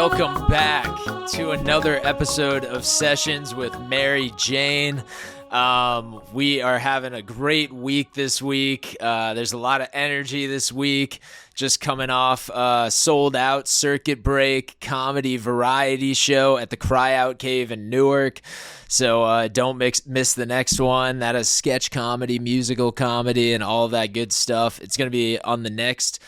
Welcome back to another episode of Sessions with Mary Jane. We are having a great week this week. There's a lot of energy this week. Just coming off sold out circuit break comedy variety show at the Cryout Cave in Newark. So don't miss the next one. That is sketch comedy, musical comedy, and all that good stuff. It's going to be on the next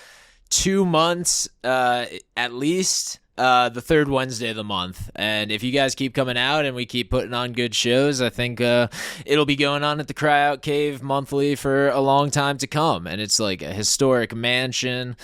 2 months at least. The third Wednesday of the month. And if you guys keep coming out and we keep putting on good shows, I think it'll be going on at the Cryout Cave monthly for a long time to come. And it's like a historic mansion.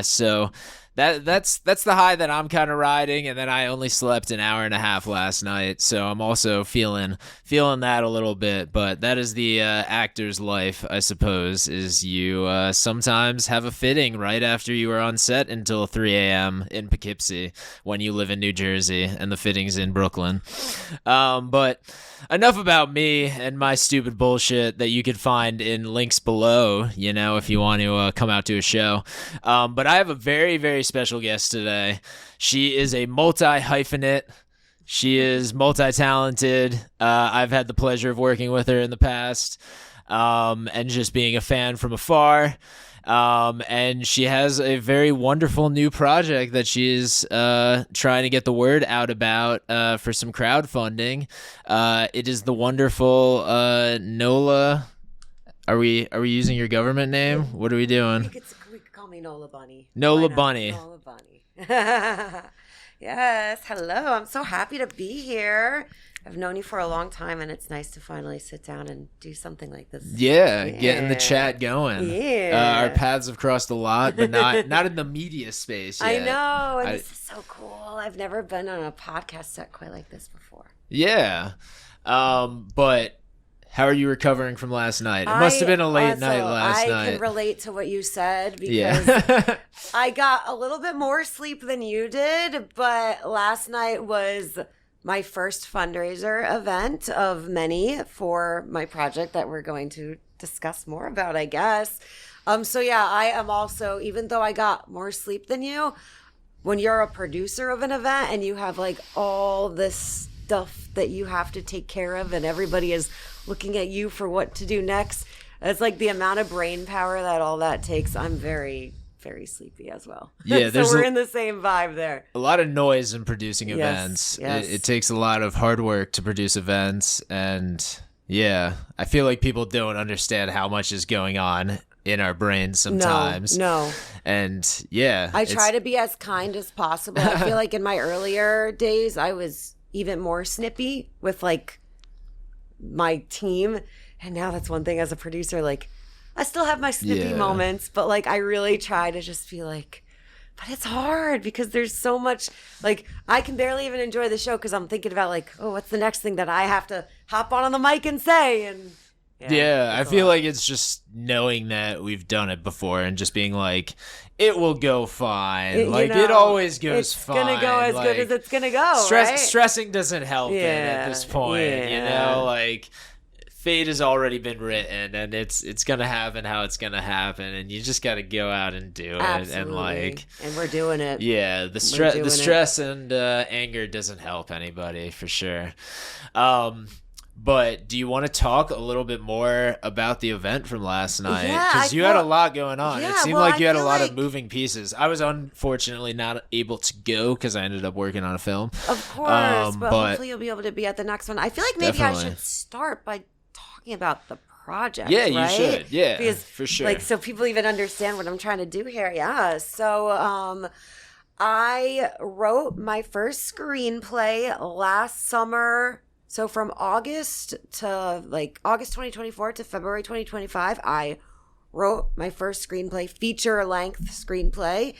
So that's the high that I'm kind of riding. And then I only slept an hour and a half last night, so I'm also feeling that a little bit. But that is the actor's life, I suppose, is you sometimes have a fitting right after you are on set until 3 a.m. in Poughkeepsie when you live in New Jersey and the fitting's in Brooklyn. But enough about me and my stupid bullshit that you could find in links below, if you want to come out to a show. But I have a very, very special guest today. She is a multi-hyphenate. She is multi-talented. I've had the pleasure of working with her in the past, and just being a fan from afar. And she has a very wonderful new project that she is trying to get the word out about for some crowdfunding. It is the wonderful Nola. Are we using your government name? What are we doing? You could call me Nola Bunny. Nola Bunny. Nola Bunny. Yes. Hello. I'm so happy to be here. I've known you for a long time, and it's nice to finally sit down and do something like this. Yeah, getting the chat going. Yeah. Our paths have crossed a lot, but not in the media space yet. I know, and this is so cool. I've never been on a podcast set quite like this before. Yeah. But how are you recovering from last night? It must have been a late night last night. I can relate to what you said because I got a little bit more sleep than you did, but last night was my first fundraiser event of many for my project that we're going to discuss more about, I guess. So yeah, I am also, even though I got more sleep than you, when you're a producer of an event and you have like all this stuff that you have to take care of and everybody is looking at you for what to do next, it's like the amount of brain power that all that takes. I'm very, very sleepy as well. Yeah, so we're in the same vibe there. A lot of noise in producing events. Yes. It takes a lot of hard work to produce events, and yeah, I feel like people don't understand how much is going on in our brains sometimes. No. And yeah, I try to be as kind as possible. I feel like in my earlier days, I was even more snippy with like my team, and now that's one thing as a producer, like I still have my snippy moments, but like I really try to just be like, but it's hard because there's so much, like I can barely even enjoy the show because I'm thinking about like, oh, what's the next thing that I have to hop on the mic and say? And I feel like it's just knowing that we've done it before and just being like, it will go fine. It always goes fine. It's gonna go as good as it's gonna go. Stressing doesn't help it at this point. Like fate has already been written, and it's gonna happen how it's gonna happen, and you just gotta go out and do it. Absolutely. And we're doing it. Yeah, the stress and anger doesn't help anybody for sure. But do you want to talk a little bit more about the event from last night? Because you had a lot going on. It seemed like you had a lot of moving pieces. I was unfortunately not able to go because I ended up working on a film. Of course, but hopefully you'll be able to be at the next one. I feel like maybe I should start by talking about the project. Yeah, right? You should. Yeah, because, for sure. Like, so people even understand what I'm trying to do here. Yeah. So I wrote my first screenplay last summer. So from August to like August 2024 to February 2025, I wrote my first screenplay, feature-length screenplay,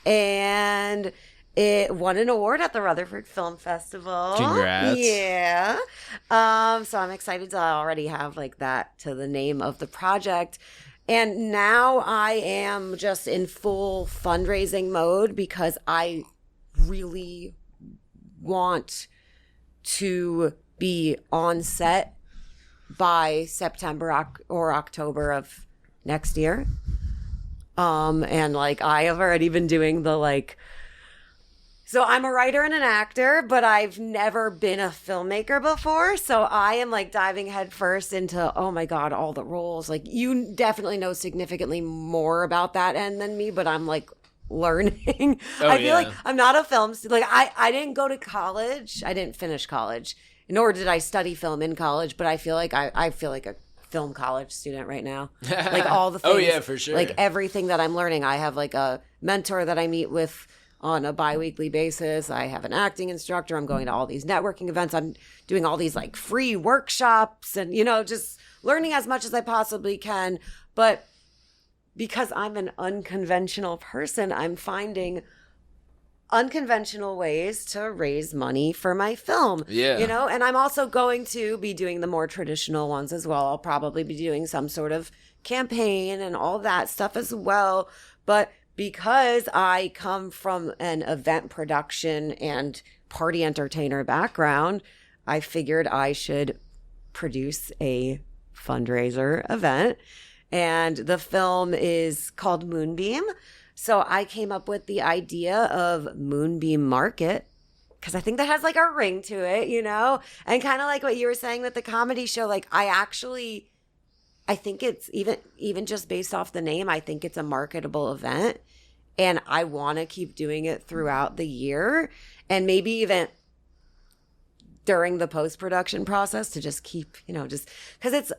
and it won an award at the Rutherford Film Festival. Congrats. Yeah. So I'm excited to already have like that to the name of the project. And now I am just in full fundraising mode because I really want to be on set by September or October of next year. And like I have already been doing the like So I'm a writer and an actor, but I've never been a filmmaker before. So I am like diving headfirst into, oh my God, all the roles. Like you definitely know significantly more about that end than me, but I'm like learning. I feel like I'm not a film student. Like I didn't go to college. I didn't finish college, nor did I study film in college, but I feel like I feel like a film college student right now. Like all the things. Oh yeah, for sure. Like everything that I'm learning. I have like a mentor that I meet with on a bi-weekly basis. I have an acting instructor. I'm going to all these networking events. I'm doing all these like free workshops and, just learning as much as I possibly can. But because I'm an unconventional person, I'm finding unconventional ways to raise money for my film. Yeah. And I'm also going to be doing the more traditional ones as well. I'll probably be doing some sort of campaign and all that stuff as well. But because I come from an event production and party entertainer background, I figured I should produce a fundraiser event. And the film is called Moonbeam. So I came up with the idea of Moonbeam Market because I think that has like a ring to it, and kind of like what you were saying with the comedy show. Like I think it's even just based off the name, I think it's a marketable event. And I want to keep doing it throughout the year and maybe even during the post-production process to just keep, just because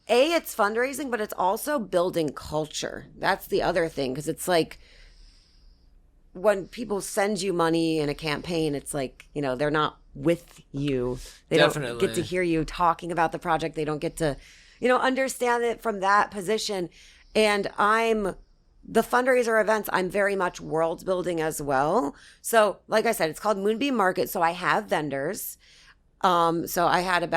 it's fundraising, but it's also building culture. That's the other thing. Because it's like when people send you money in a campaign, it's like, they're not with you. They Definitely don't get to hear you talking about the project. They don't get to understand it from that position. And the fundraiser events, I'm very much world building as well. So like I said, it's called Moonbeam Market. So I have vendors. So I had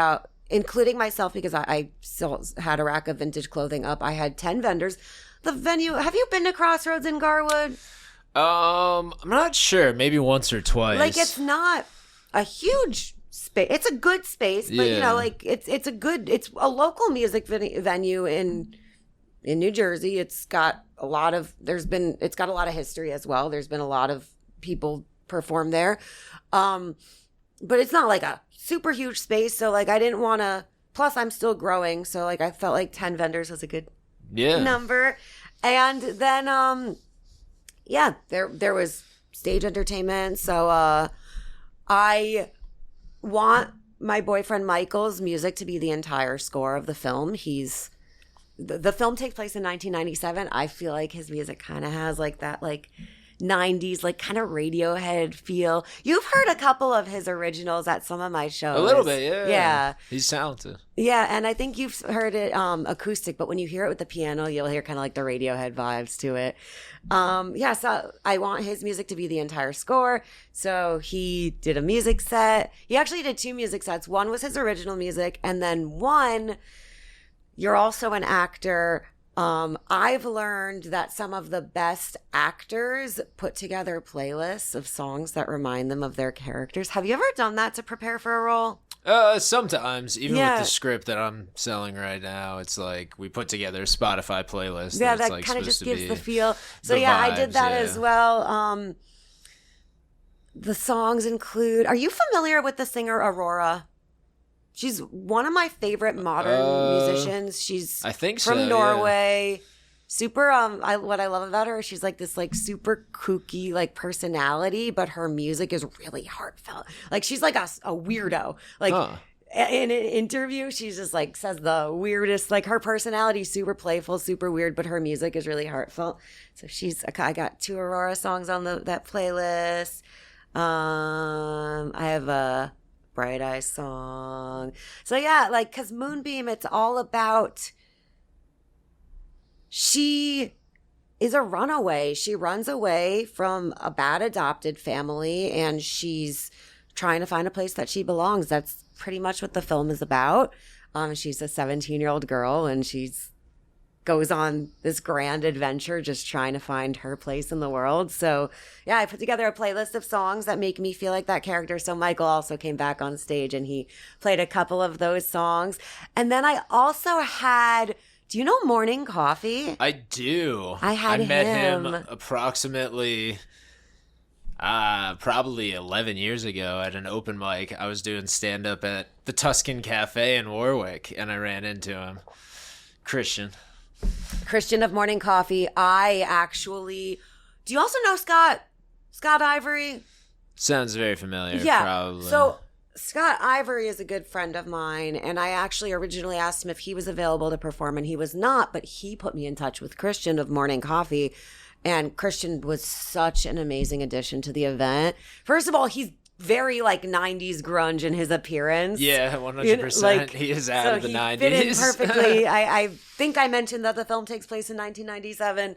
including myself, because I still had a rack of vintage clothing up, I had 10 vendors. The venue, have you been to Crossroads in Garwood? I'm not sure. Maybe once or twice. Like it's not a huge space. It's a good space, but it's a local music venue in New Jersey. It's got a lot of history as well. There's been a lot of people perform there. But it's not like a super huge space. So like I didn't want to, plus I'm still growing. So like I felt like 10 vendors was a good number. And then, there was stage entertainment. So I want my boyfriend Michael's music to be the entire score of the film. The film takes place in 1997. I feel like his music kind of has like that like 90s like kind of Radiohead feel. You've heard a couple of his originals at some of my shows. A little bit, yeah. Yeah. He's talented. Yeah, and I think you've heard it acoustic, but when you hear it with the piano, you'll hear kind of like the Radiohead vibes to it. So I want his music to be the entire score. So he did a music set. He actually did 2 music sets. One was his original music, and then one, you're also an actor. I've learned that some of the best actors put together playlists of songs that remind them of their characters. Have you ever done that to prepare for a role? Sometimes, even with the script that I'm selling right now, it's like we put together a Spotify playlist. Yeah, that like kind of just gives be the feel. So the I vibes, did that as well. The songs include, are you familiar with the singer Aurora? She's one of my favorite modern musicians. She's I think from so, Norway. Yeah. Super what I love about her, she's like this like super kooky like personality, but her music is really heartfelt. Like she's like a weirdo. Like in an interview, she's just like says the weirdest, like her personality is super playful, super weird, but her music is really heartfelt. So I got 2 Aurora songs on that playlist. I have a Bright Eyes song. So yeah, like, cause Moonbeam, it's all about, she is a runaway. She runs away from a bad adopted family and she's trying to find a place that she belongs. That's pretty much what the film is about. She's a 17-year-old girl and goes on this grand adventure just trying to find her place in the world. So yeah, I put together a playlist of songs that make me feel like that character. So Michael also came back on stage and he played a couple of those songs. And then I also had, do you know Morning Coffee? I do. I met him approximately, Probably 11 years ago at an open mic. I was doing stand-up at the Tuscan Cafe in Warwick, and I ran into him. Christian of Morning Coffee. Do you also know Scott Ivory? Sounds very familiar. Yeah. Probably. So Scott Ivory is a good friend of mine, and I actually originally asked him if he was available to perform, and he was not, but he put me in touch with Christian of Morning Coffee, and Christian was such an amazing addition to the event. First of all, he's very like 90s grunge in his appearance. Yeah, 100%. He is out of the 90s. Fit in perfectly. I think I mentioned that the film takes place in 1997.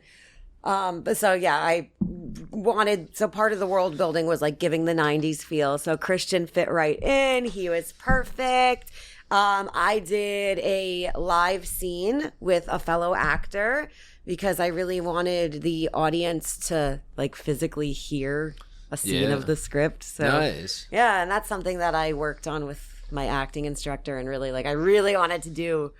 But so yeah, part of the world building was like giving the 90s feel. So Christian fit right in. He was perfect. I did a live scene with a fellow actor because I really wanted the audience to like physically hear a scene of the script. So nice. Yeah, and that's something that I worked on with my acting instructor, and really I really wanted to do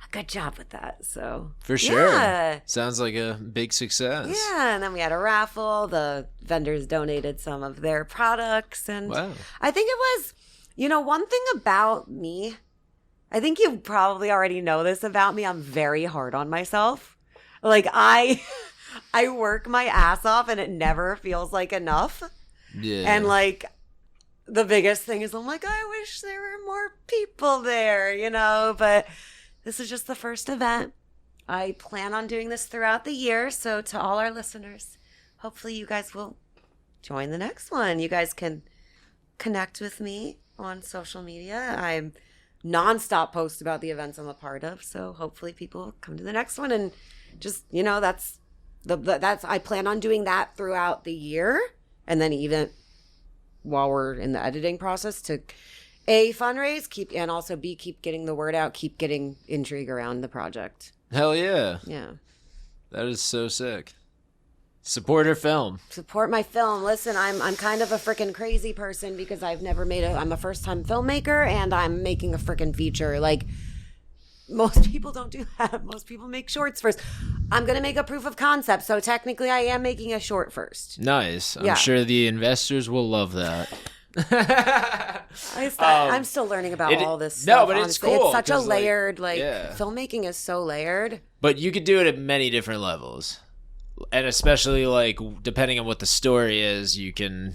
a good job with that. So for sure. Yeah. Sounds like a big success. Yeah, and then we had a raffle. The vendors donated some of their products, and wow. I think it was, one thing about me, I think you probably already know this about me, I'm very hard on myself. Like I work my ass off and it never feels like enough. Yeah. And like the biggest thing is I'm like, I wish there were more people there, but this is just the first event. I plan on doing this throughout the year. So to all our listeners, hopefully you guys will join the next one. You guys can connect with me on social media. I'm nonstop post about the events I'm a part of. So hopefully people will come to the next one, and just, that's I plan on doing that throughout the year. And then even while we're in the editing process to fundraise, keep getting the word out, keep getting intrigue around the project. Hell yeah. Yeah. That is so sick. Support her film. Support my film. Listen, I'm kind of a freaking crazy person because I've never I'm a first-time filmmaker, and I'm making a freaking feature. Like, most people don't do that. Most people make shorts first. I'm going to make a proof of concept, so technically I am making a short first. Nice. I'm sure the investors will love that. I'm still learning about all this stuff. No, but honestly. it's cool. It's such a layered, filmmaking is so layered. But you could do it at many different levels. And especially, like, depending on what the story is, you can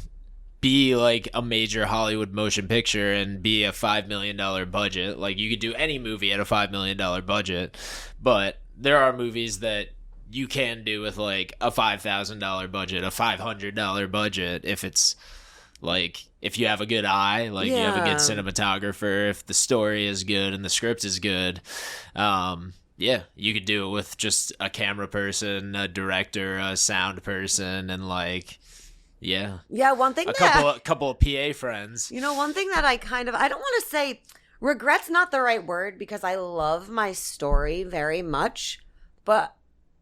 be, like, a major Hollywood motion picture and be a $5 million budget. Like, you could do any movie at a $5 million budget. But there are movies that you can do with, like, a $5,000 budget, a $500 budget, if it's, like, if you have a good eye, like, you have a good cinematographer, if the story is good and the script is good. Yeah, you could do it with just a camera person, a director, a sound person, and like, yeah, one thing a couple of PA friends. One thing that I don't want to say regret's not the right word because I love my story very much, but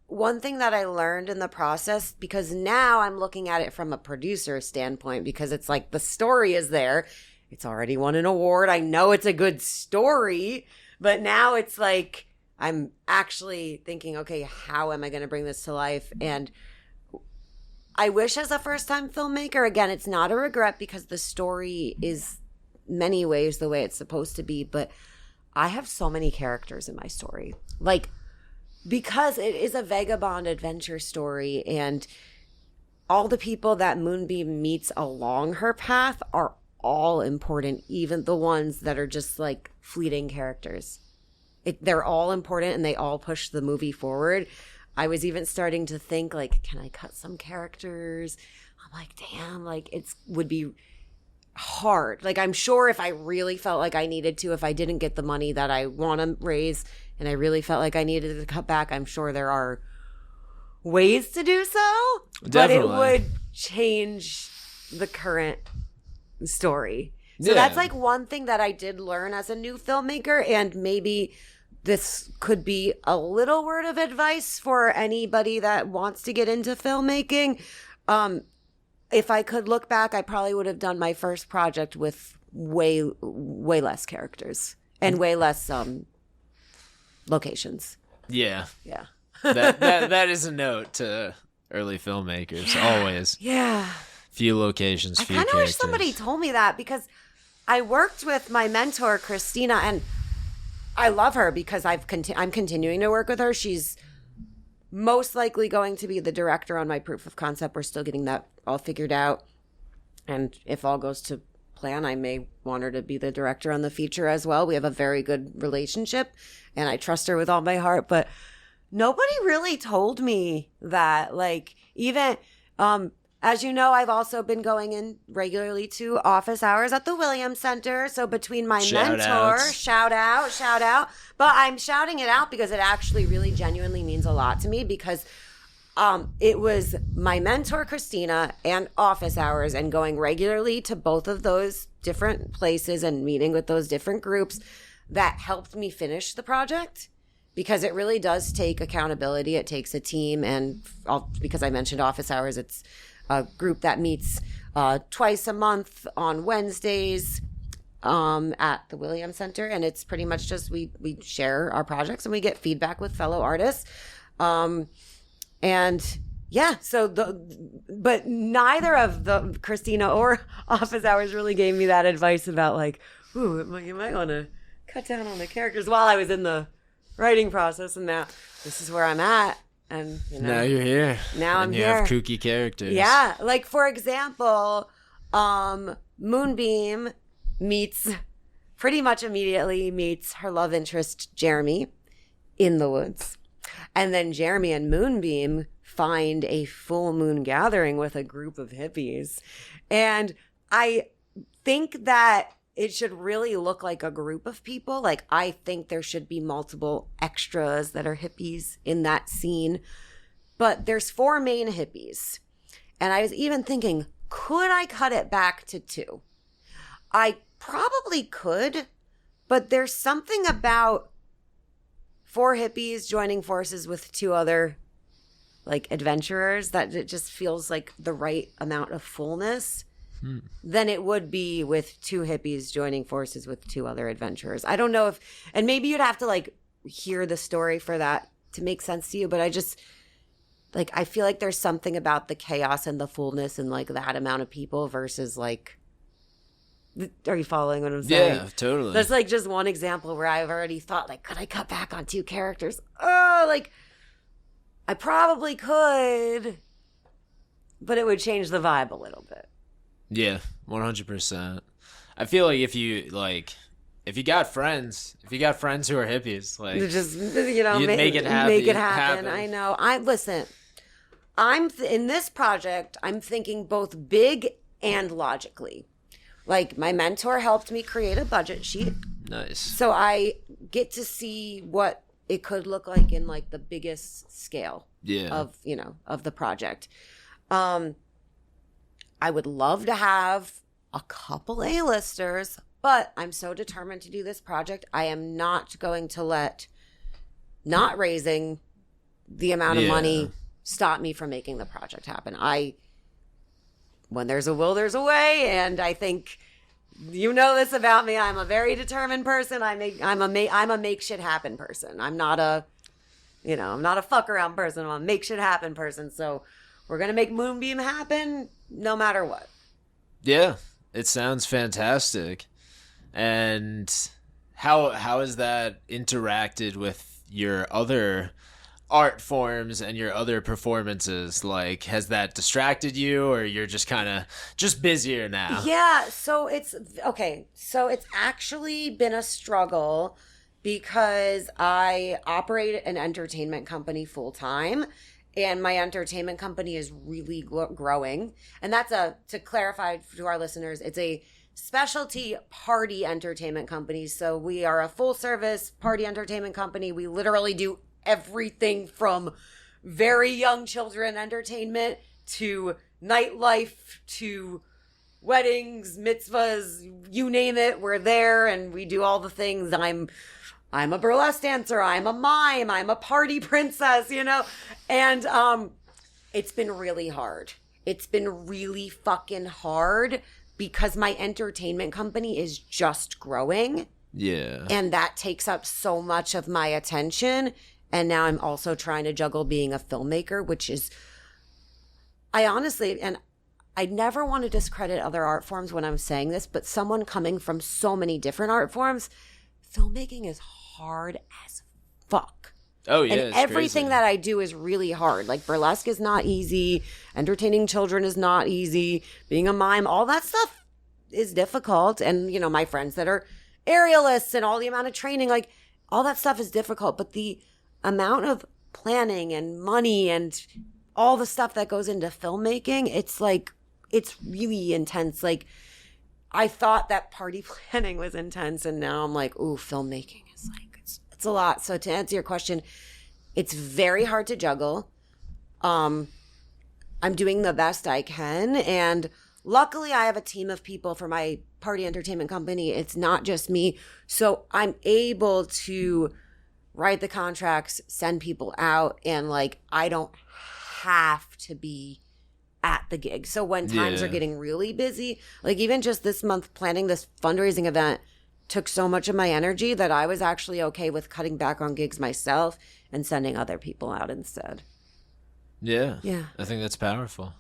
one thing that I learned in the process, because now I'm looking at it from a producer standpoint, because it's like the story is there, it's already won an award, I know it's a good story, but now it's like I'm actually thinking, okay, how am I going to bring this to life? And I wish as a first-time filmmaker, again, it's not a regret because the story is many ways the way it's supposed to be, but I have so many characters in my story. Like, because it is a vagabond adventure story, and all the people that Moonbeam meets along her path are all important, even the ones that are just like fleeting characters. They're all important and they all push the movie forward. I was even starting to think, like, can I cut some characters? I'm like, damn, like, would be hard. Like, I'm sure if I really felt like I needed to, if I didn't get the money that I want to raise and I really felt like I needed to cut back, I'm sure there are ways to do so. Definitely. But it would change the current story. So Yeah. that's like one thing that I did learn as a new filmmaker, and maybe this could be a little word of advice for anybody that wants to get into filmmaking. If I could look back, I probably would have done my first project with way less characters and way less locations. Yeah. Yeah. That is a note to early filmmakers, always. Yeah. Few locations, I few kind of characters. wish somebody told me that, because I worked with my mentor, Christina, and I love her because I'm continuing to work with her. She's most likely going to be the director on my proof of concept. We're still getting that all figured out. And if all goes to plan, I may want her to be the director on the feature as well. We have a very good relationship and I trust her with all my heart. But nobody really told me that. Like, even, as you know, I've also been going in regularly to office hours at the Williams Center. So between my mentor, shout out. But I'm shouting it out because it actually really genuinely means a lot to me, because it was my mentor, Christina, and office hours, and going regularly to both of those different places and meeting with those different groups that helped me finish the project, because it really does take accountability. It takes a team. And because I mentioned office hours, it's a group that meets twice a month on Wednesdays at the Williams Center. And it's pretty much just we share our projects and we get feedback with fellow artists. And yeah, but neither of the Christina or office hours really gave me that advice about like, ooh, you might want to cut down on the characters while I was in the writing process. And now this is where I'm at. And now you're here. Now I'm here. And you have kooky characters. Yeah. Like, for example, Moonbeam pretty much immediately meets her love interest, Jeremy, in the woods. And then Jeremy and Moonbeam find a full moon gathering with a group of hippies. And I think that it should really look like a group of people. Like, I think there should be multiple extras that are hippies in that scene. But there's 4 main hippies. And I was even thinking, could I cut it back to 2? I probably could, but there's something about 4 hippies joining forces with 2 other like adventurers that it just feels like the right amount of fullness than it would be with 2 hippies joining forces with 2 other adventurers. I don't know if, and maybe you'd have to like hear the story for that to make sense to you, but I just like, I feel like there's something about the chaos and the fullness and like that amount of people versus like, are you following what I'm saying? Yeah, totally. There's like just one example where I've already thought like, could I cut back on 2 characters? Oh, like I probably could, but it would change the vibe a little bit. Yeah, 100%. I feel like if you got friends who are hippies, like just make it happen. Make it happen. I know. I'm in this project. I'm thinking both big and logically. Like, my mentor helped me create a budget sheet. Nice. So I get to see what it could look like in like the biggest scale of the project. I would love to have a couple A-listers, but I'm so determined to do this project. I am not going to let not raising the amount of money stop me from making the project happen. When there's a will, there's a way. And I think you know this about me. I'm a very determined person. I'm a make shit happen person. I'm not a fuck around person. I'm a make shit happen person. So we're going to make Moonbeam happen no matter what. Yeah, it sounds fantastic. And how has that interacted with your other art forms and your other performances? Like, has that distracted you, or you're just kind of just busier now? Yeah, so it's actually been a struggle because I operate an entertainment company full time, and my entertainment company is really growing. And that's to clarify to our listeners, it's a specialty party entertainment company. So we are a full service party entertainment company. We literally do everything from very young children entertainment to nightlife to weddings, mitzvahs, you name it, we're there and we do all the things. I'm a burlesque dancer, I'm a mime, I'm a party princess, and it's been really hard. It's been really fucking hard because my entertainment company is just growing. Yeah. And that takes up so much of my attention. And now I'm also trying to juggle being a filmmaker, which is, I honestly, and I never want to discredit other art forms when I'm saying this, but someone coming from so many different art forms, filmmaking is hard as fuck. Oh, yeah. And everything crazy. that I do is really hard. Like burlesque is not easy. Entertaining children is not easy. Being a mime, all that stuff is difficult. And, you know, my friends that are aerialists and all the amount of training, like all that stuff is difficult. But the amount of planning and money and all the stuff that goes into filmmaking, it's like, it's really intense. Like I thought that party planning was intense, and now I'm like, ooh, filmmaking is like, it's a lot. So to answer your question, it's very hard to juggle. I'm doing the best I can, and luckily I have a team of people for my party entertainment company. It's not just me, so I'm able to write the contracts, send people out, and like I don't have to be at the gig. So when times are getting really busy, like even just this month planning this fundraising event took so much of my energy that I was actually okay with cutting back on gigs myself and sending other people out instead. Yeah. Yeah. I think that's powerful.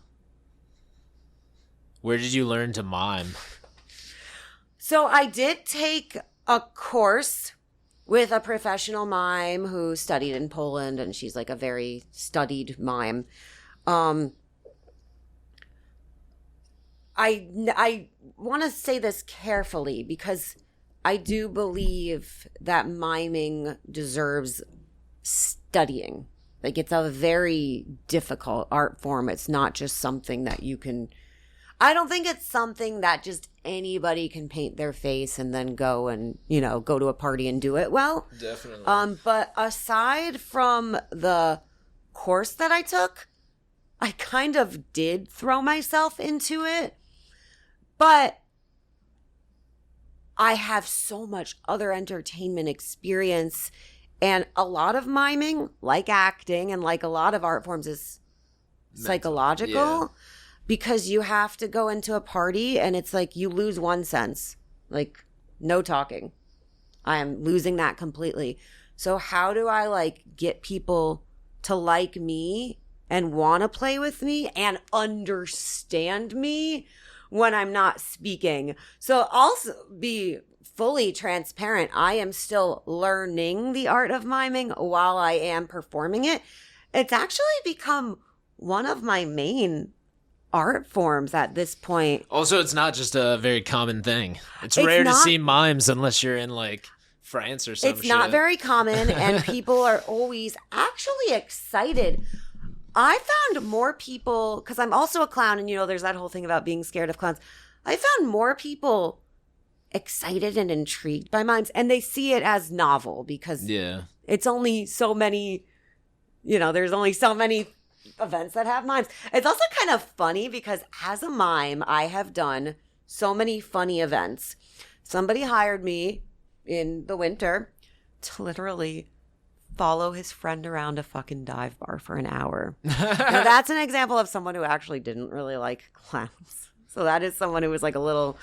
Where did you learn to mime? So I did take a course with a professional mime who studied in Poland, and she's like a very studied mime. I want to say this carefully because I do believe that miming deserves studying. Like it's a very difficult art form. It's not just something that you can, I don't think it's something that just anybody can paint their face and then go and, you know, go to a party and do it well. Definitely. But aside from the course that I took, I kind of did throw myself into it. But I have so much other entertainment experience, and a lot of miming, like acting and like a lot of art forms, is psychological because you have to go into a party and it's like you lose one sense, like no talking. I am losing that completely. So how do I like get people to like me and want to play with me and understand me when I'm not speaking? So I'll be fully transparent. I am still learning the art of miming while I am performing it. It's actually become one of my main art forms at this point. Also, it's not just a very common thing. It's rare to see mimes unless you're in like France or something. It's not very common, and people are always actually excited. I found more people, because I'm also a clown, and you know, there's that whole thing about being scared of clowns. I found more people excited and intrigued by mimes, and they see it as novel because it's only so many, you know, there's only so many events that have mimes. It's also kind of funny because as a mime, I have done so many funny events. Somebody hired me in the winter to literally follow his friend around a fucking dive bar for an hour. Now that's an example of someone who actually didn't really like clowns. So that is someone who was like a little,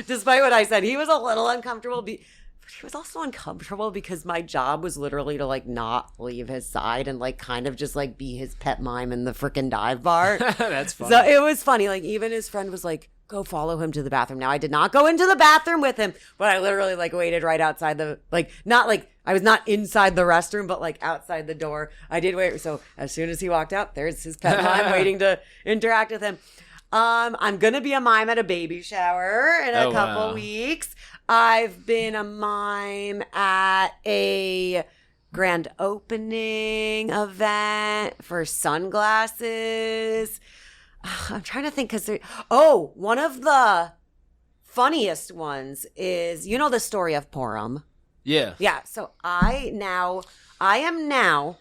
despite what I said, he was a little uncomfortable. But he was also uncomfortable because my job was literally to like not leave his side and like kind of just like be his pet mime in the freaking dive bar. That's funny. So it was funny. Like even his friend was like, go follow him to the bathroom. Now I did not go into the bathroom with him, but I literally like waited right outside the, like not like I was not inside the restroom, but like outside the door. I did wait. So as soon as he walked out, there's his pet mime waiting to interact with him. I'm going to be a mime at a baby shower in a couple weeks. I've been a mime at a grand opening event for sunglasses. I'm trying to think because one of the funniest ones is, you know, the story of Purim. Yeah. Yeah. So I am now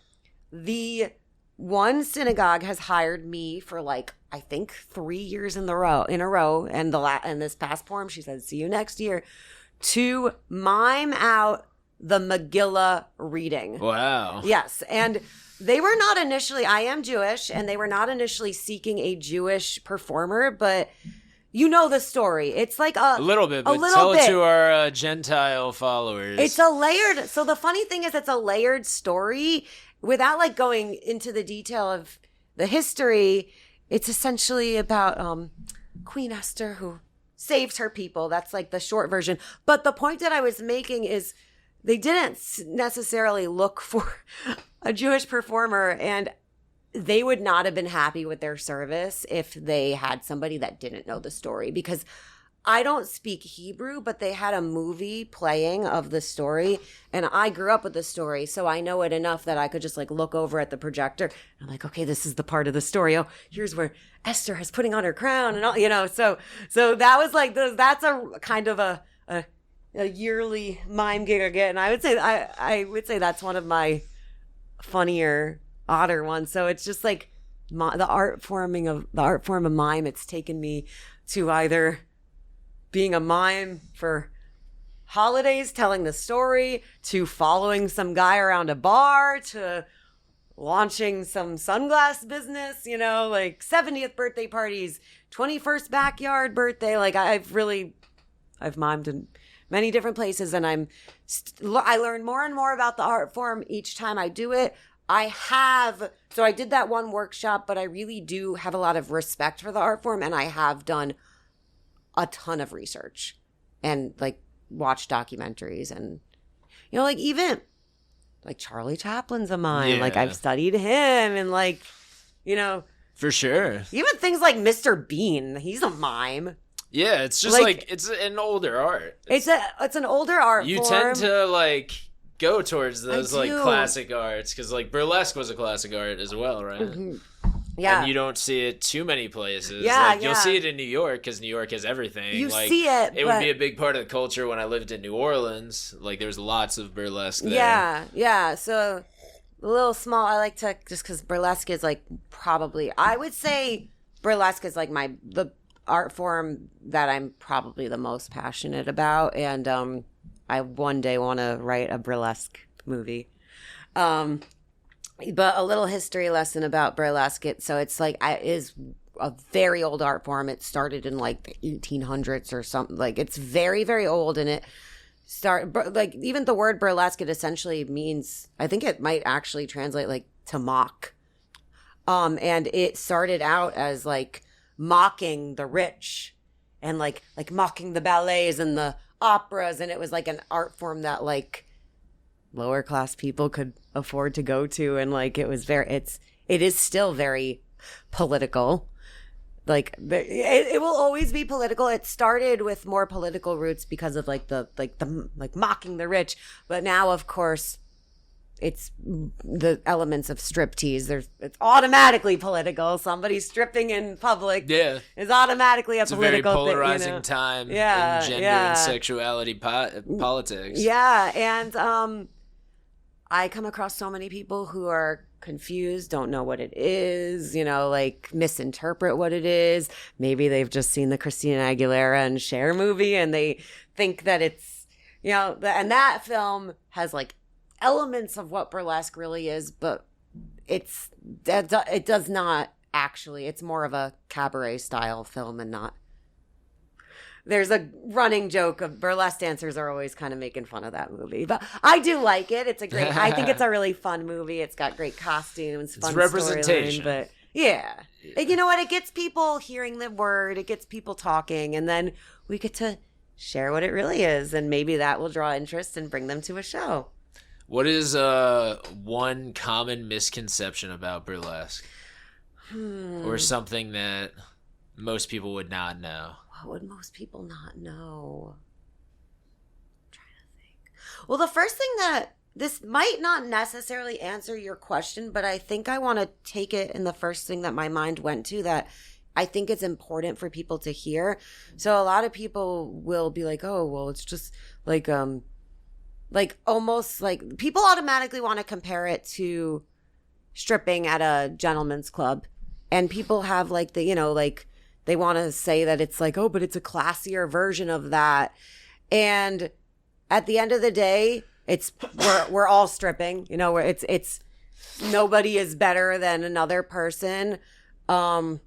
the one synagogue has hired me for like, I think 3 years in a row. And this past Purim, she said, see you next year, to mime out the Megillah reading. Wow. Yes. And they were not initially, I am Jewish, and they were not initially seeking a Jewish performer, but you know the story. It's like a little bit, but tell it to our Gentile followers. It's a layered, so the funny thing is it's a layered story without like going into the detail of the history. It's essentially about Queen Esther who saves her people. That's like the short version. But the point that I was making is they didn't necessarily look for a Jewish performer, and they would not have been happy with their service if they had somebody that didn't know the story, because I don't speak Hebrew, but they had a movie playing of the story, and I grew up with the story, so I know it enough that I could just like look over at the projector and I'm like, okay, this is the part of the story. Oh, here's where Esther is putting on her crown and all, you know. So that was like that's a kind of a yearly mime gig I get, and I would say that's one of my funnier, odder ones. So it's just like the art form of mime. It's taken me to either being a mime for holidays, telling the story, to following some guy around a bar, to launching some sunglass business, you know, like 70th birthday parties, 21st backyard birthday. Like I've mimed in many different places, and I learn more and more about the art form each time I do it. So I did that one workshop, but I really do have a lot of respect for the art form, and I have done a ton of research and like watch documentaries, and you know, like even like Charlie Chaplin's a mime. Yeah. Like I've studied him, and like, you know, For sure. even things like Mr. Bean, he's a mime. Yeah, it's just like it's an older art. It's an older art You form. tend to like go towards those I like do. classic arts, because like burlesque was a classic art as well, right? Mm-hmm. Yeah. And you don't see it too many places. Yeah, like, you'll yeah. see it in New York, because New York has everything. You like, see it, It would but- be a big part of the culture when I lived in New Orleans. Like, there's lots of burlesque there. Yeah. So a little small. I like to, just because burlesque is like probably, I would say burlesque is like the art form that I'm probably the most passionate about, and I one day want to write a burlesque movie. But a little history lesson about burlesque. It's like is a very old art form. It started in like the 1800s or something. Like it's very, very old, and like even the word burlesque, it essentially means, I think it might actually translate like to mock. And it started out as like mocking the rich, and like mocking the ballets and the operas, and it was like an art form that like lower class people could afford to go to, and like it is still very political. Like it will always be political. It started with more political roots because of like the mocking the rich, but now of course it's the elements of striptease. It's automatically political. Somebody stripping in public is automatically It's political a very polarizing thing, you know? time Yeah, in gender yeah. and sexuality politics. Yeah, and I come across so many people who are confused, don't know what it is, you know, like misinterpret what it is. Maybe they've just seen the Christina Aguilera and Cher movie, and they think that it's, you know, and that film has like elements of what burlesque really is, but it does not actually. It's more of a cabaret style film, and not. There's a running joke of burlesque dancers are always kind of making fun of that movie, but I do like it. I think it's a really fun movie. It's got great costumes, fun representation. storyline, but yeah. You know what? It gets people hearing the word. It gets people talking, and then we get to share what it really is, and maybe that will draw interest and bring them to a show. What is one common misconception about burlesque? Or something that most people would not know? What would most people not know? I'm trying to think. Well, the first thing that this might not necessarily answer your question, but I think I want to take it in the first thing that my mind went to, that I think it's important for people to hear. So a lot of people will be like, oh, well, it's just like almost like people automatically want to compare it to stripping at a gentleman's club. And people have like the, you know, like they want to say that it's like, oh, but it's a classier version of that. And at the end of the day, we're all stripping, you know, where it's nobody is better than another person. I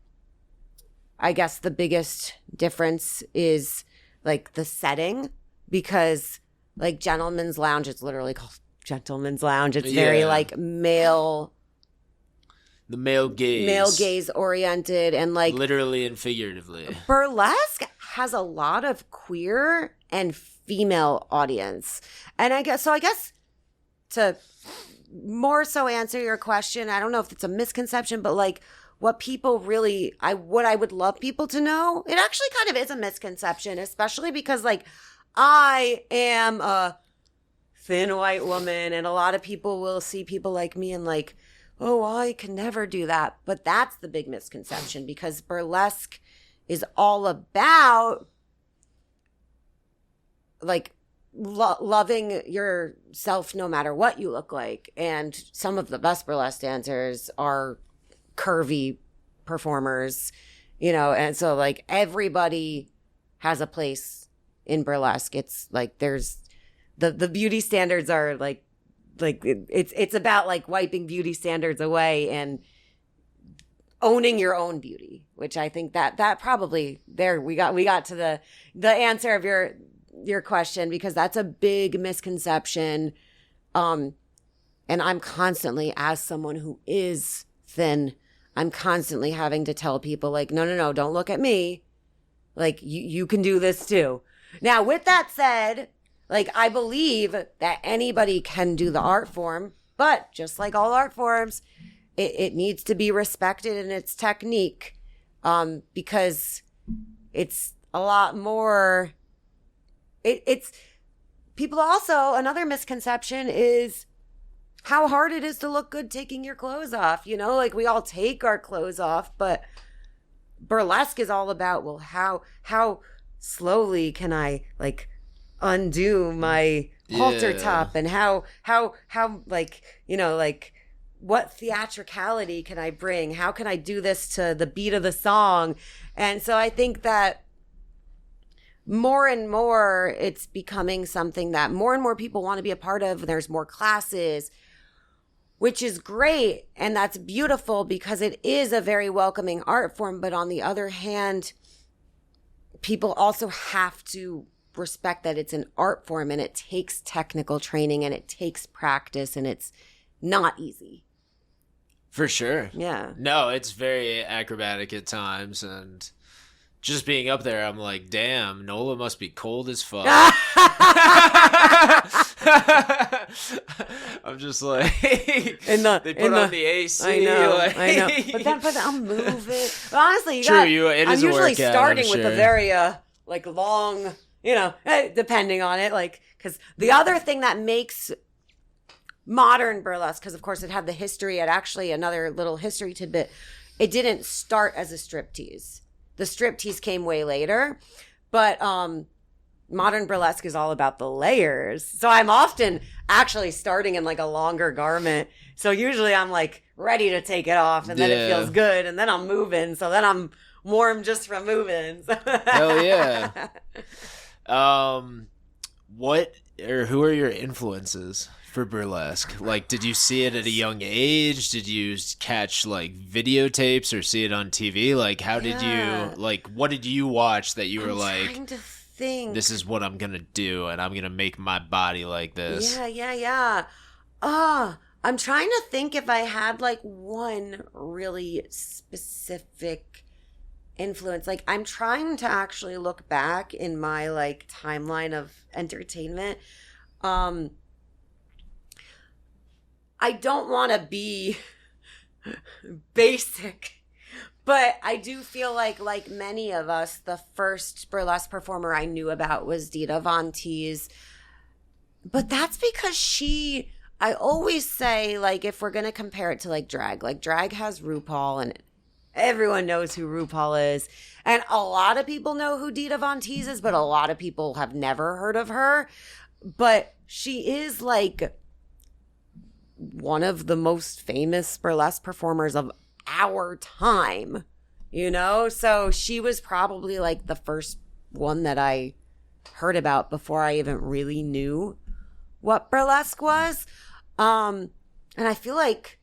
guess the biggest difference is like the setting, because like Gentleman's Lounge, it's literally called Gentleman's Lounge. It's very like male. The male gaze oriented, and like literally and figuratively. Burlesque has a lot of queer and female audience. And I guess to more so answer your question, I don't know if it's a misconception, but like what people really, what I would love people to know, it actually kind of is a misconception, especially because like I am a thin white woman, and a lot of people will see people like me and like, oh, I can never do that. But that's the big misconception, because burlesque is all about like loving yourself no matter what you look like. And some of the best burlesque dancers are curvy performers, you know, and so like everybody has a place in burlesque. It's like there's the beauty standards are like it's about like wiping beauty standards away and owning your own beauty, which I think that probably there we got to the answer of your question, because that's a big misconception. And I'm constantly, as someone who is thin, I'm constantly having to tell people like, no, don't look at me. Like you can do this too. Now, with that said, like I believe that anybody can do the art form, but just like all art forms, it needs to be respected in its technique, because it's a lot more. It's people also, another misconception is how hard it is to look good taking your clothes off. You know, like we all take our clothes off, but burlesque is all about, well, how slowly can I like undo my halter top, and how like, you know, like what theatricality can I bring? How can I do this to the beat of the song? And so I think that more and more it's becoming something that more and more people want to be a part of. There's more classes, which is great. And that's beautiful because it is a very welcoming art form. But on the other hand, people also have to respect that it's an art form, and it takes technical training, and it takes practice, and it's not easy. For sure. Yeah. No, it's very acrobatic at times, and just being up there, I'm like, damn, Nola must be cold as fuck. I'm just like, they put on the AC. I know, like, I know. But then I'll move it. But honestly, I'm usually starting with sure. a very like long, you know, depending on it, like, because the other thing that makes modern burlesque, because of course it had the history, it actually, another little history tidbit, it didn't start as a striptease. The striptease came way later, but modern burlesque is all about the layers. So I'm often actually starting in like a longer garment. So usually I'm like ready to take it off, and then it feels good, and then I'm moving. So then I'm warm just from moving. Hell yeah. What or who are your influences for burlesque? Like, did you see it at a young age? Did you catch like videotapes or see it on TV? Like, how did you, like, what did you watch that you were like, trying to think, this is what I'm gonna do, and I'm gonna make my body like this? Yeah. I'm trying to think if I had like one really specific influence. Like, I'm trying to actually look back in my like timeline of entertainment. I don't want to be basic, but I do feel like many of us, the first burlesque performer I knew about was Dita Von Teese. But that's because I always say, like, if we're going to compare it to like drag has RuPaul, and everyone knows who RuPaul is. And a lot of people know who Dita Von Teese is, but a lot of people have never heard of her. But she is like one of the most famous burlesque performers of our time, you know? So she was probably like the first one that I heard about before I even really knew what burlesque was. And I feel like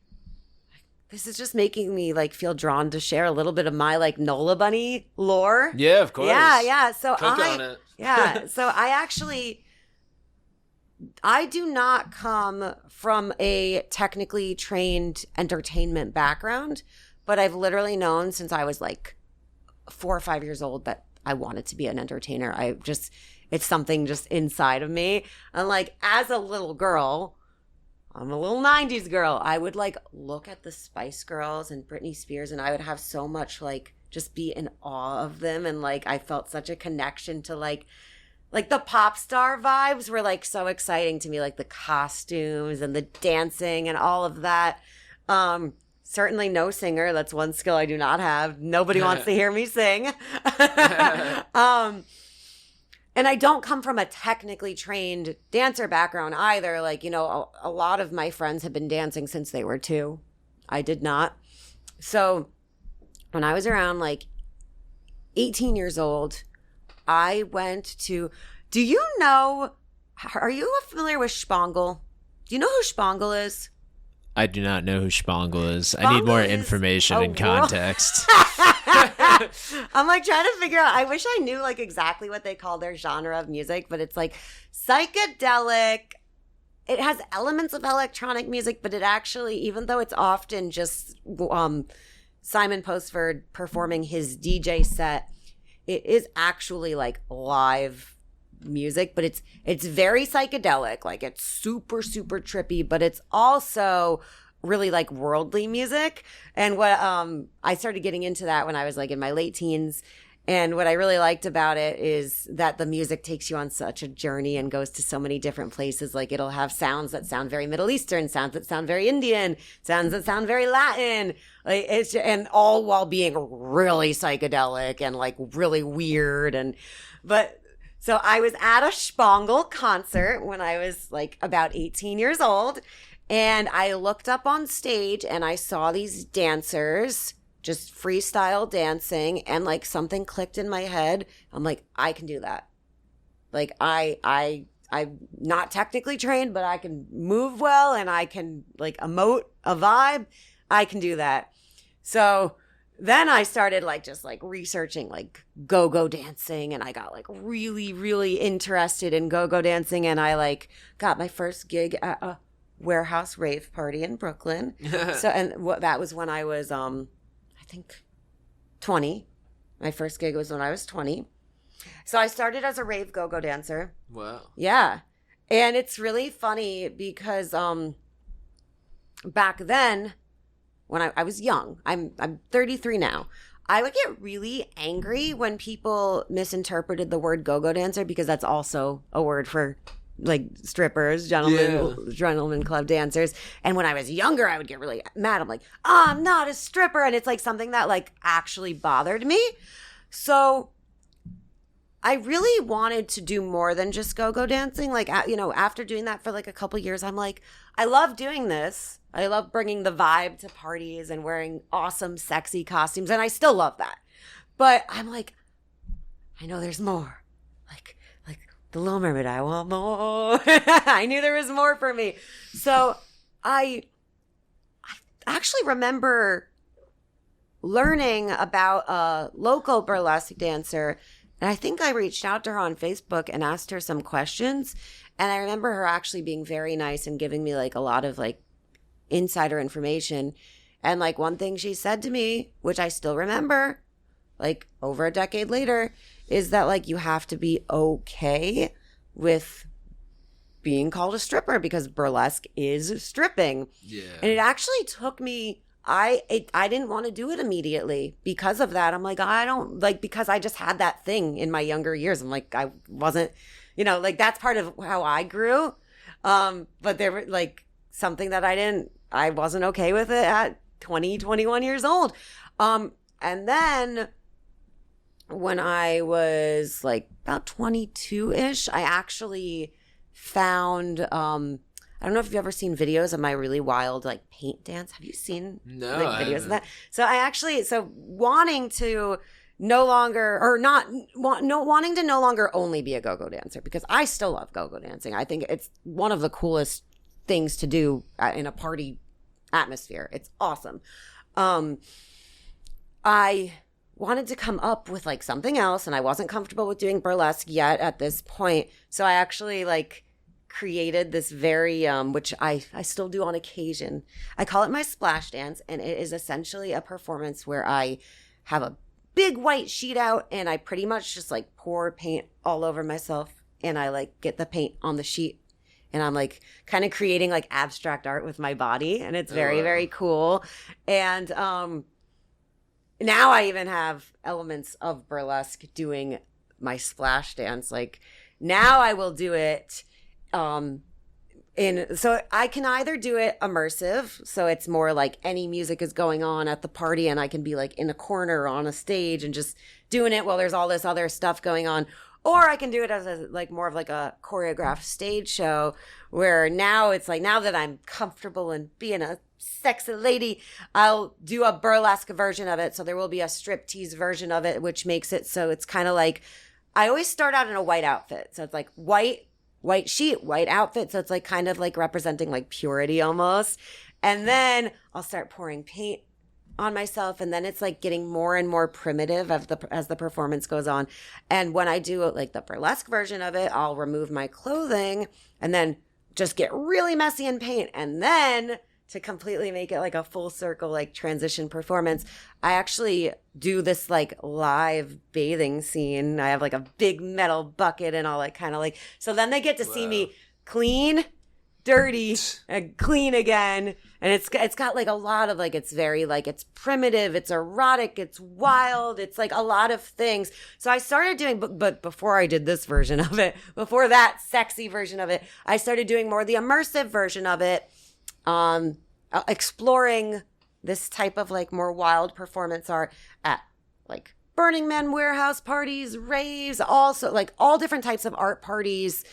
this is just making me like feel drawn to share a little bit of my like Nola Bunny lore. Yeah, of course. Yeah. So Cook on it. yeah. So I actually I do not come from a technically trained entertainment background, but I've literally known since I was like 4 or 5 years old that I wanted to be an entertainer. It's something just inside of me. And like as a little girl, I'm a little 90s girl, I would like look at the Spice Girls and Britney Spears, and I would have so much like just be in awe of them. And like I felt such a connection to like the pop star vibes were like so exciting to me, like the costumes and the dancing and all of that. Certainly no singer. That's one skill I do not have. Nobody wants to hear me sing. And I don't come from a technically trained dancer background either. Like, you know, a lot of my friends have been dancing since they were 2. I did not. So when I was around like 18 years old, I went to, are you familiar with Spangle? Do you know who Spangle is? I do not know who Spangle is. I need more information and context. I'm like trying to figure out. I wish I knew like exactly what they call their genre of music, but it's like psychedelic. It has elements of electronic music, but it actually, even though it's often just Simon Postford performing his DJ set, it is actually like live music, but it's very psychedelic. Like it's super, super trippy, but it's also really like worldly music. And what I started getting into that when I was like in my late teens. And what I really liked about it is that the music takes you on such a journey and goes to so many different places. Like it'll have sounds that sound very Middle Eastern, sounds that sound very Indian, sounds that sound very Latin. Like it's just, and all while being really psychedelic and like really weird. So I was at a Spangle concert when I was like about 18 years old, and I looked up on stage and I saw these dancers just freestyle dancing, and like something clicked in my head. I'm like, I can do that. Like I'm not technically trained, but I can move well and I can like emote a vibe. I can do that. So then I started like just like researching like go-go dancing, and I got like really, really interested in go-go dancing, and I like got my first gig at a warehouse rave party in Brooklyn. That was when I was I think 20. My first gig was when I was 20. So I started as a rave go-go dancer. Wow. Yeah. And it's really funny because back then, when I was young, I'm 33 now, I would get really angry when people misinterpreted the word go-go dancer, because that's also a word for like strippers, gentlemen club dancers. And when I was younger, I would get really mad. I'm like, I'm not a stripper. And it's like something that like actually bothered me. So I really wanted to do more than just go-go dancing. Like, you know, after doing that for like a couple years, I'm like, I love doing this. I love bringing the vibe to parties and wearing awesome, sexy costumes. And I still love that. But I'm like, I know there's more. Like The Little Mermaid, I want more. I knew there was more for me. So I actually remember learning about a local burlesque dancer. And I think I reached out to her on Facebook and asked her some questions. And I remember her actually being very nice and giving me like a lot of like insider information. And like one thing she said to me, which I still remember, like over a decade later, is that like you have to be okay with being called a stripper, because burlesque is stripping. Yeah. And it actually took me, I didn't want to do it immediately because of that. I'm like, I don't like, because I just had that thing in my younger years. I'm like, I wasn't, you know, like that's part of how I grew. But there were like something that I wasn't okay with it at 20, 21 years old. And then when I was like about 22-ish, I actually found, I don't know if you've ever seen videos of my really wild like paint dance. Have you seen videos of that? So wanting to no longer only be a go-go dancer, because I still love go-go dancing. I think it's one of the coolest things to do in a party atmosphere. It's awesome. I wanted to come up with like something else, and I wasn't comfortable with doing burlesque yet at this point. So I actually like created this very, which I still do on occasion. I call it my splash dance, and it is essentially a performance where I have a big white sheet out and I pretty much just like pour paint all over myself, and I like get the paint on the sheet, and I'm like kind of creating like abstract art with my body, and it's very, very cool. And now I even have elements of burlesque doing my splash dance. Like now I will do it so I can either do it immersive, so it's more like any music is going on at the party and I can be like in a corner on a stage and just doing it while there's all this other stuff going on. Or I can do it as a like more of like a choreographed stage show, where now it's like, now that I'm comfortable in being a sexy lady, I'll do a burlesque version of it. So there will be a striptease version of it, which makes it so it's kind of like, I always start out in a white outfit. So it's like white sheet, white outfit. So it's like kind of like representing like purity almost. And then I'll start pouring paint on myself, and then it's like getting more and more primitive as the performance goes on. And when I do like the burlesque version of it, I'll remove my clothing and then just get really messy in paint. And then to completely make it like a full circle like transition performance, I actually do this like live bathing scene. I have like a big metal bucket and I'll like kind of like, so then they get to see me clean, dirty, and clean again. And it's got like a lot of like, it's very like, it's primitive, it's erotic, it's wild, it's like a lot of things. So I started doing, but before I did this version of it, before that sexy version of it, I started doing more the immersive version of it, exploring this type of like more wild performance art at like Burning Man warehouse parties, raves, also like all different types of art parties,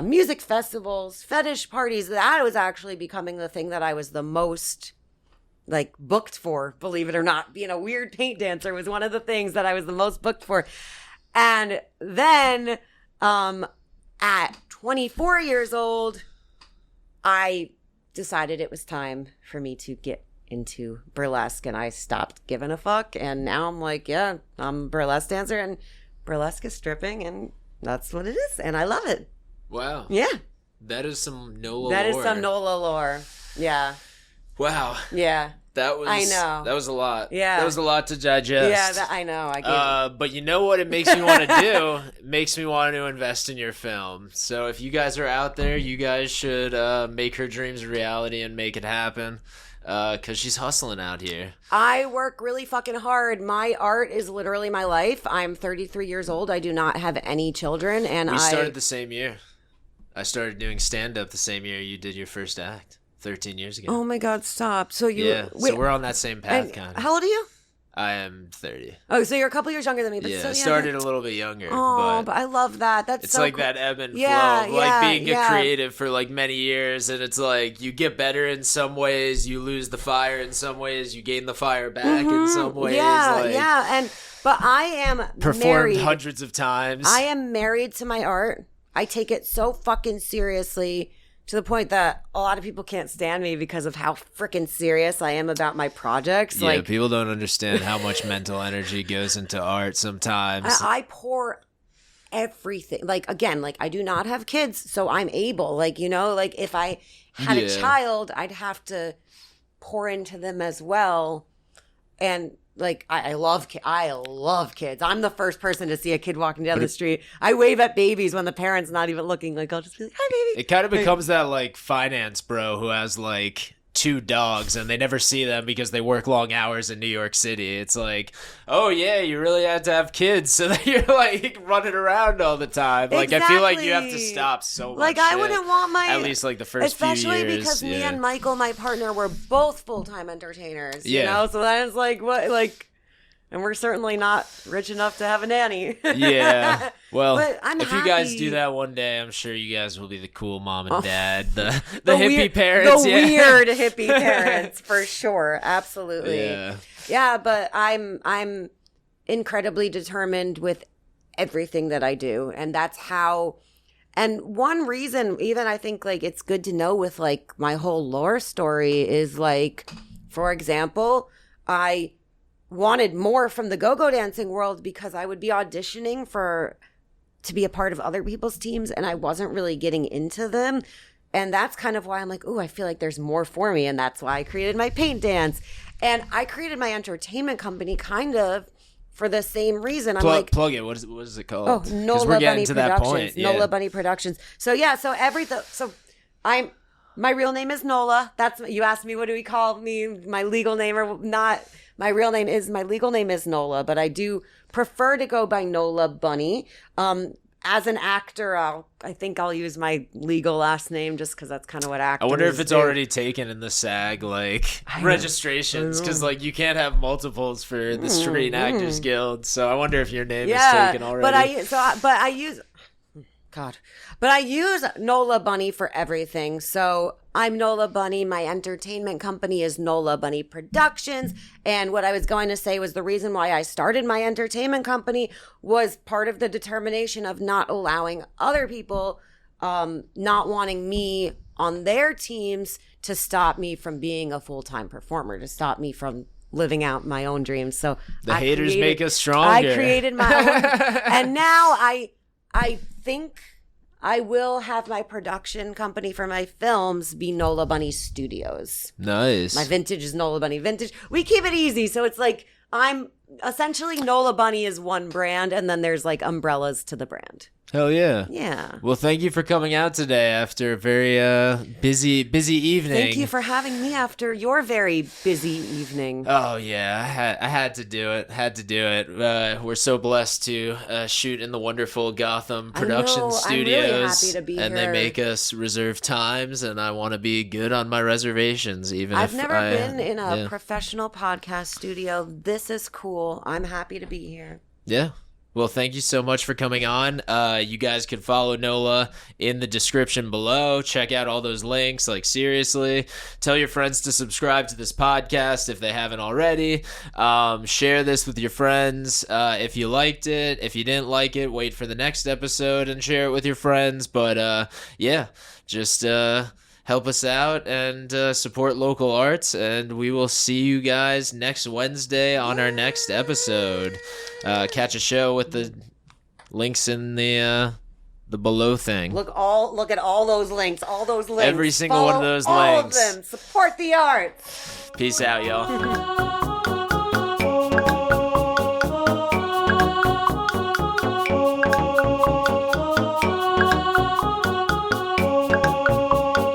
music festivals, fetish parties. That was actually becoming the thing that I was the most like booked for, believe it or not. Being a weird paint dancer was one of the things that I was the most booked for. And then at 24 years old, I decided it was time for me to get into burlesque, and I stopped giving a fuck. And now I'm like, yeah, I'm a burlesque dancer, and burlesque is stripping, and that's what it is. And I love it. Wow. Yeah. That is some Nola lore. That is some Nola lore. Yeah. Wow. Yeah. That was, I know. That was a lot. Yeah. That was a lot to digest. Yeah, I know. But you know what it makes me want to do? It makes me want to invest in your film. So if you guys are out there, you guys should make her dreams a reality and make it happen. Because she's hustling out here. I work really fucking hard. My art is literally my life. I'm 33 years old. I do not have any children. And we started the same year. I started doing stand-up the same year you did your first act, 13 years ago. Oh my God, stop. So you... Yeah, so we're on that same path, kind of. How old are you? I am 30. Oh, so you're a couple years younger than me. But yeah, still, I started a little bit younger. Oh, but I love that. That's it's so like cool. that ebb and flow of like being a creative for like many years, and it's like you get better in some ways, you lose the fire in some ways, you gain the fire back in some ways. But I am performed married hundreds of times. I am married to my art. I take it so fucking seriously, to the point that a lot of people can't stand me because of how freaking serious I am about my projects. Yeah, like, people don't understand how much mental energy goes into art sometimes. I pour everything. Like, again, like I do not have kids, so I'm able. Like, you know, like if I had a child, I'd have to pour into them as well. And like I love kids. I'm the first person to see a kid walking down the street. I wave at babies when the parent's not even looking. Like I'll just be like, "Hi, baby." It kind of becomes that like finance bro who has like 2 dogs and they never see them because they work long hours in New York City. It's like, oh yeah, you really have to have kids so that you're like running around all the time. Like exactly. I feel like you have to stop so much. Like I wouldn't want my, at least like the first few years. Especially because me and Michael, my partner, were both full-time entertainers. You Yeah. know, so then it's like what like. And we're certainly not rich enough to have a nanny. Yeah. Well, if you guys do that one day, I'm sure you guys will be the cool mom and dad, the hippie weird, parents. The weird hippie parents, for sure. Absolutely. Yeah. Yeah, but I'm incredibly determined with everything that I do. And that's how... And one reason, even I think like it's good to know with like my whole lore story is like, for example, I wanted more from the go-go dancing world because I would be auditioning for to be a part of other people's teams, and I wasn't really getting into them. And that's kind of why I'm like, ooh, I feel like there's more for me. And that's why I created my paint dance. And I created my entertainment company kind of for the same reason. I'm like, plug it. What is it called? Oh, Nola Bunny Productions. Nola Bunny Productions. So yeah, so my real name is Nola. You asked me, what do we call me? My legal name or not? My legal name is Nola, but I do prefer to go by Nola Bunny. As an actor, I think I'll use my legal last name just because that's kind of what actors I wonder if it's do. already taken in the SAG registrations, because like you can't have multiples for the Screen Actors Guild. So I wonder if your name is taken already. But I use Nola Bunny for everything. So I'm Nola Bunny. My entertainment company is Nola Bunny Productions. And what I was going to say was the reason why I started my entertainment company was part of the determination of not allowing other people, not wanting me on their teams to stop me from being a full-time performer, to stop me from living out my own dreams. So the haters make us stronger. I created my own. And now I think I will have my production company for my films be Nola Bunny Studios. Nice. My vintage is Nola Bunny Vintage. We keep it easy. So it's like I'm essentially Nola Bunny is one brand, and then there's like umbrellas to the brand. Hell yeah. Yeah. Well, thank you for coming out today after a very busy evening. Thank you for having me after your very busy evening. Oh, yeah. I had to do it. We're so blessed to shoot in the wonderful Gotham production studios. I'm really happy to be and here. They make us reserve times, and I want to be good on my reservations, I've never been in a professional podcast studio. This is cool. I'm happy to be here. Yeah. Well, thank you so much for coming on. You guys can follow Nola in the description below. Check out all those links. Like, seriously, tell your friends to subscribe to this podcast if they haven't already. Share this with your friends if you liked it. If you didn't like it, wait for the next episode and share it with your friends. But yeah, just help us out and support local arts, and we will see you guys next Wednesday on our next episode. Catch a show with the links in the below thing. Look at all those links. Every single one of those all links. All of them. Support the arts. Peace out, y'all.